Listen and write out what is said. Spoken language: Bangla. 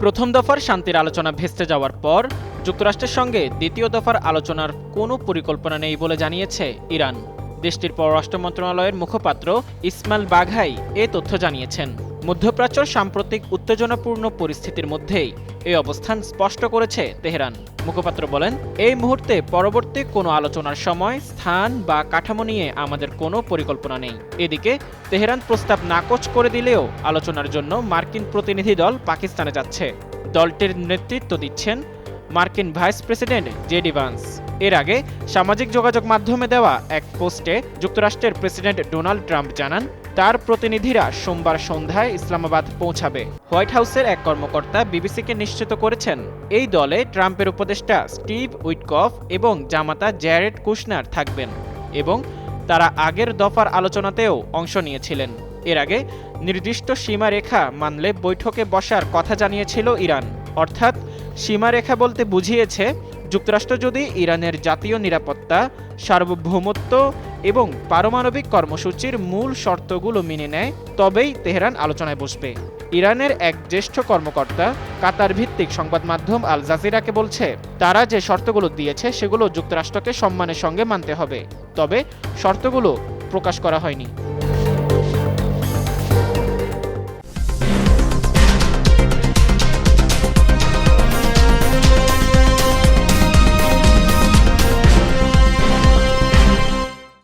প্রথম দফার শান্তির আলোচনা ভেস্তে যাওয়ার পর যুক্তরাষ্ট্রের সঙ্গে দ্বিতীয় দফার আলোচনার কোনো পরিকল্পনা নেই বলে জানিয়েছে ইরান। দেশটির পররাষ্ট্র মন্ত্রণালয়ের মুখপাত্র ইসমাইল বাঘাই এ তথ্য জানিয়েছেন। মধ্যপ্রাচ্যের সাম্প্রতিক উত্তেজনাপূর্ণ পরিস্থিতির মধ্যেই এই অবস্থান স্পষ্ট করেছে তেহরান। মুখপাত্র বলেন, এই মুহূর্তে পরবর্তী কোনো আলোচনার সময়, স্থান বা কাঠামো নিয়ে আমাদের কোনো পরিকল্পনা নেই। এদিকে তেহরান প্রস্তাব নাকচ করে দিলেও আলোচনার জন্য মার্কিন প্রতিনিধি দল পাকিস্তানে যাচ্ছে। দলটির নেতৃত্ব দিচ্ছেন মার্কিন ভাইস প্রেসিডেন্ট জেডি ভান্স। এর আগে সামাজিক যোগাযোগ মাধ্যমে দেওয়া এক পোস্টে যুক্তরাষ্ট্রের প্রেসিডেন্ট ডোনাল্ড ট্রাম্প জানান, তার প্রতিনিধিরা সোমবার সন্ধ্যায় ইসলামাবাদ পৌঁছাবে। হোয়াইট হাউসের এক কর্মকর্তা বিবিসিকে নিশ্চিত করেছেন, এই দলে ট্রাম্পের উপদেষ্টা স্টিভ উইটকফ এবং জামাতা জ্যারেড কুশনার থাকবেন এবং তারা আগের দফার আলোচনাতেও অংশ নিয়েছিলেন। এর আগে নির্দিষ্ট সীমারেখা মানলে বৈঠকে বসার কথা জানিয়েছিল ইরান। অর্থাৎ সীমারেখা বলতে বুঝিয়েছে, যুক্তরাষ্ট্র যদি ইরানের জাতীয় নিরাপত্তা, সার্বভৌমত্ব এবং পারমাণবিক কর্মসূচির মূল শর্তগুলো মেনে নেয়, তবেই তেহরান আলোচনায় বসবে। ইরানের এক জ্যেষ্ঠ কর্মকর্তা কাতার ভিত্তিক সংবাদ মাধ্যম আল জাজিরাকে বলছে, তারা যে শর্তগুলো দিয়েছে সেগুলো যুক্তরাষ্ট্রকে সম্মানের সঙ্গে মানতে হবে, তবে শর্তগুলো প্রকাশ করা হয়নি।